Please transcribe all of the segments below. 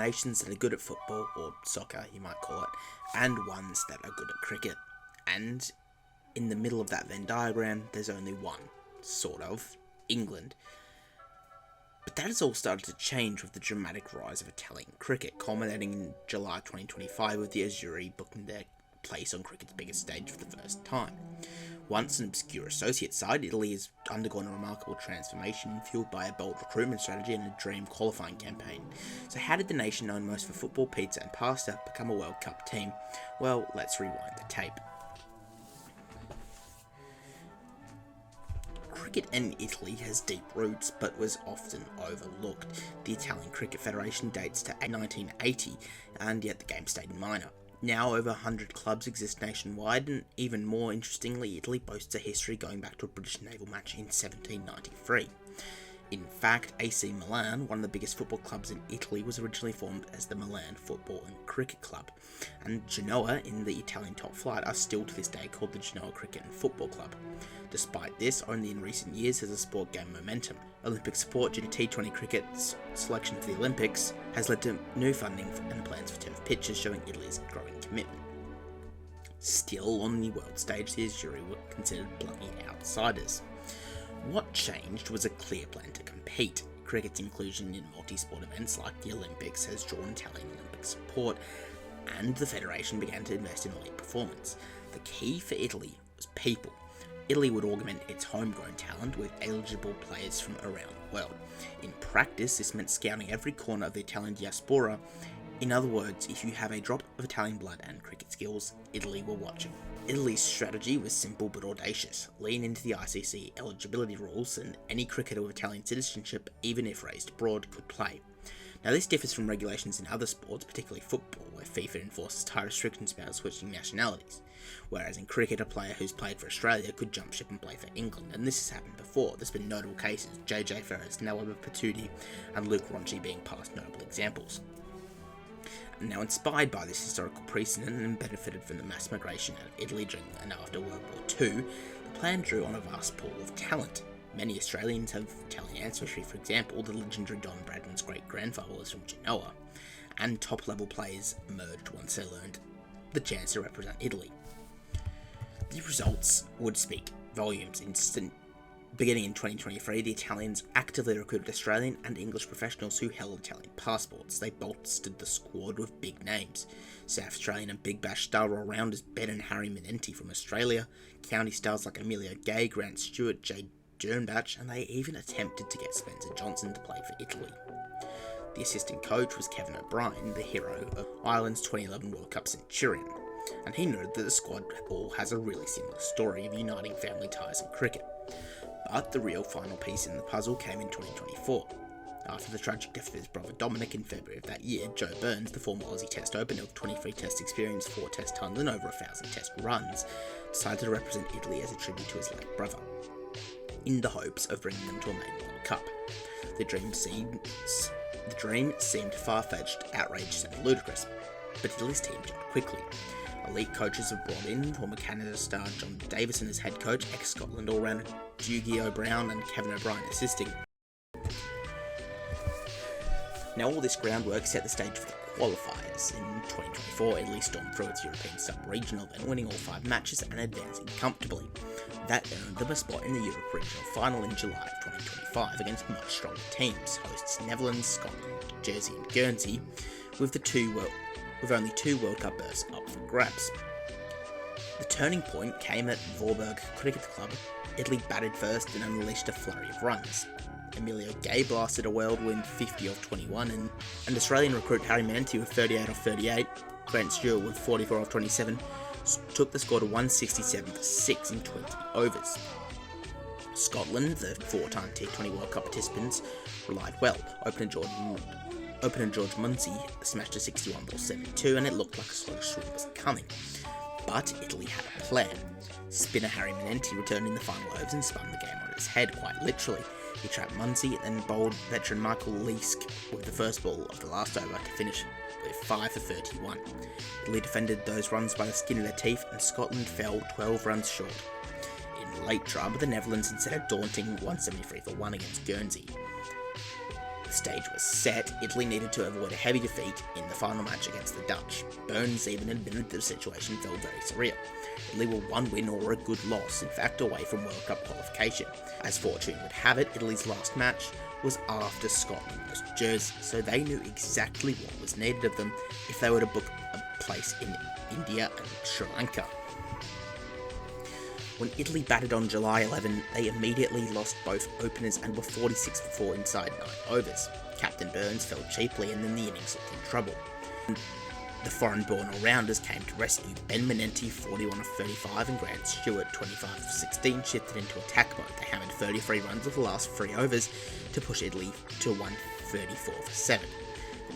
nations that are good at football, or soccer you might call it, and ones that are good at cricket. And in the middle of that Venn diagram, there's only one, sort of, England. But that has all started to change with the dramatic rise of Italian cricket, culminating in July 2025 with the Azzurri booking their place on cricket's biggest stage for the first time. Once an obscure associate side, Italy has undergone a remarkable transformation fueled by a bold recruitment strategy and a dream qualifying campaign. So how did the nation known most for football, pizza and pasta become a World Cup team? Well, let's rewind the tape. Cricket in Italy has deep roots, but was often overlooked. The Italian Cricket Federation dates to 1980, and yet the game stayed minor. Now over 100 clubs exist nationwide, and even more interestingly, Italy boasts a history going back to a British naval match in 1793. In fact, AC Milan, one of the biggest football clubs in Italy, was originally formed as the Milan Football and Cricket Club, and Genoa in the Italian top flight are still to this day called the Genoa Cricket and Football Club. Despite this, only in recent years has the sport gained momentum. Olympic support due to T20 cricket's selection for the Olympics has led to new funding and plans for turf pitches, showing Italy's growing commitment. Still, on the world stage, the Azzurri were considered bluntly outsiders. What changed was a clear plan to compete. Cricket's inclusion in multi-sport events like the Olympics has drawn Italian Olympic support, and the federation began to invest in elite performance. The key for Italy was people. Italy would augment its homegrown talent with eligible players from around the world. In practice, this meant scouting every corner of the Italian diaspora. In other words, if you have a drop of Italian blood and cricket skills, Italy were watching. Italy's strategy was simple but audacious. Lean into the ICC eligibility rules, and any cricketer with Italian citizenship, even if raised abroad, could play. Now this differs from regulations in other sports, particularly football, where FIFA enforces tight restrictions about switching nationalities. Whereas in cricket, a player who's played for Australia could jump ship and play for England, and this has happened before. There's been notable cases, JJ Ferris, Nawab Patudi, and Luke Ronchi being past notable examples. Now inspired by this historical precedent and benefited from the mass migration out of Italy during and after World War II, the plan drew on a vast pool of talent. Many Australians have Italian ancestry, for example, the legendary Don Bradman's great-grandfather was from Genoa, and top-level players emerged once they learned the chance to represent Italy. The results would speak volumes. Beginning in 2023, the Italians actively recruited Australian and English professionals who held Italian passports. They bolstered the squad with big names. South Australian and Big Bash star all-rounders Ben and Harry Menenti from Australia, county stars like Emilio Gay, Grant Stewart, Jade Jernbach, and they even attempted to get Spencer Johnson to play for Italy. The assistant coach was Kevin O'Brien, the hero of Ireland's 2011 World Cup centurion, and he noted that the squad all has a really similar story of uniting family ties in cricket. But the real final piece in the puzzle came in 2024. After the tragic death of his brother Dominic in February of that year, Joe Burns, the former Aussie Test opener with 23 Test experience, 4 Test tons and over 1,000 Test runs, decided to represent Italy as a tribute to his late brother, in the hopes of bringing them to a maiden World Cup. The dream seemed far-fetched, outrageous and ludicrous, but Italy's team jumped quickly. Elite coaches have brought in former Canada star John Davison as head coach, ex-Scotland all-rounder Dougie O'Brien and Kevin O'Brien assisting. Now all this groundwork set the stage for the qualifiers. In 2024, Italy stormed through its European sub-regional event, winning all 5 matches and advancing comfortably. That earned them a spot in the Europe Regional Final in July of 2025 against much stronger teams, hosts Netherlands, Scotland, Jersey and Guernsey, with only 2 World Cup berths up for grabs. The turning point came at Voorburg Cricket Club. Italy batted first and unleashed a flurry of runs. Emilio Gay blasted a whirlwind 50 off 21, and Australian recruit Harry Menenti with 38 off 38, Grant Stewart with 44 off 27, took the score to 167 for 6 in 20 overs. Scotland, the 4-time T20 World Cup participants, relied well. Opener George Munsey smashed a 61 ball 72, and it looked like a sluggish swing was coming. But Italy had a plan. Spinner Harry Menenti returned in the final overs and spun the game on its head, quite literally. He trapped Munsey and bowled veteran Michael Leask with the first ball of the last over to finish with 5 for 31. Italy defended those runs by the skin of their teeth, and Scotland fell 12 runs short. In late drama, the Netherlands instead a daunting 173 for 1 against Guernsey. stage was set, Italy needed to avoid a heavy defeat in the final match against the Dutch. Burns even admitted the situation felt very surreal. Italy were one win or a good loss, in fact away from World Cup qualification. As fortune would have it, Italy's last match was after Scotland lost Jersey, so they knew exactly what was needed of them if they were to book a place in India and Sri Lanka. When Italy batted on July 11, they immediately lost both openers and were 46 for 4 inside 9 overs. Captain Burns fell cheaply and then the innings looked in trouble. The foreign-born all-rounders came to rescue. Ben Menenti, 41 of 35, and Grant Stewart, 25 of 16, shifted into attack mode. They hammered 33 runs of the last 3 overs to push Italy to 134 for 7.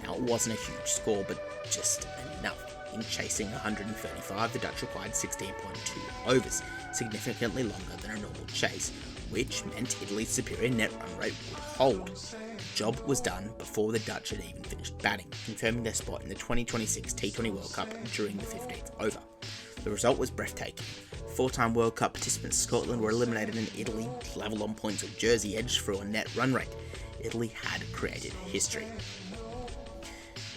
Now, it wasn't a huge score, but just enough. In chasing 135, the Dutch required 16.2 overs, significantly longer than a normal chase, which meant Italy's superior net run rate would hold. The job was done before the Dutch had even finished batting, confirming their spot in the 2026 T20 World Cup during the 15th over. The result was breathtaking. 4-time World Cup participants Scotland were eliminated and Italy, level on points with Jersey, edged through a net run rate. Italy had created history.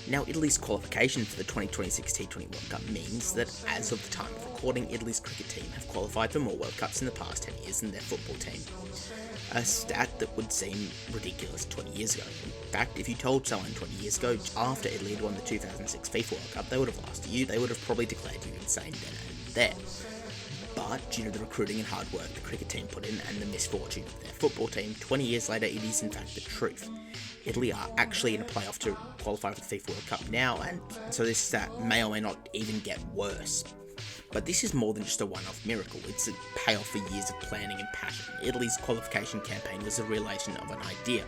Now, Italy's qualification for the 2026 T20 World Cup means that, as of the time of recording, Italy's cricket team have qualified for more World Cups in the past 10 years than their football team. A stat that would seem ridiculous 20 years ago. In fact, if you told someone 20 years ago, after Italy had won the 2006 FIFA World Cup, they would have laughed at you, they would have probably declared you insane then and there. But due to the recruiting and hard work the cricket team put in and the misfortune of their football team, 20 years later it is in fact the truth. Italy are actually in a playoff to qualify for the FIFA World Cup now, and so this stat may or may not even get worse. But this is more than just a one-off miracle, it's a payoff for years of planning and passion. Italy's qualification campaign was a realization of an idea,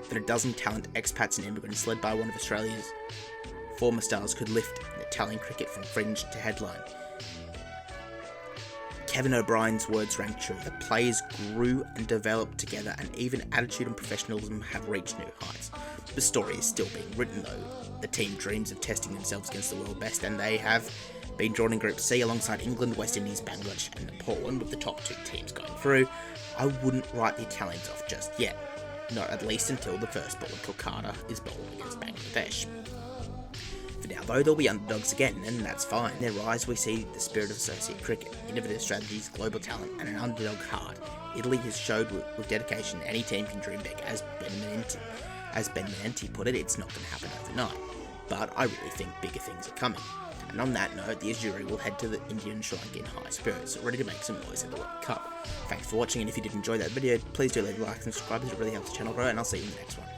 that a dozen talented expats and immigrants led by one of Australia's former stars could lift Italian cricket from fringe to headline. Kevin O'Brien's words rang true. The players grew and developed together, and even attitude and professionalism have reached new heights. The story is still being written though. The team dreams of testing themselves against the world best, and they have been drawn in Group C alongside England, West Indies, Bangladesh and Nepal, and with the top 2 teams going through. I wouldn't write the Italians off just yet. Not at least until the first ball of Kolkata is bowled against Bangladesh. For now though, they'll be underdogs again, and that's fine. In their eyes we see the spirit of associate cricket, innovative strategies, global talent and an underdog heart. Italy has showed with dedication any team can dream big. As Ben Menenti put it, it's not going to happen overnight. But I really think bigger things are coming. And on that note, the Azuri will head to the Indian and Sri Lanka in high spirits, ready to make some noise in the World Cup. Thanks for watching, and if you did enjoy that video, please do leave a like and subscribe, as it really helps the channel grow, and I'll see you in the next one.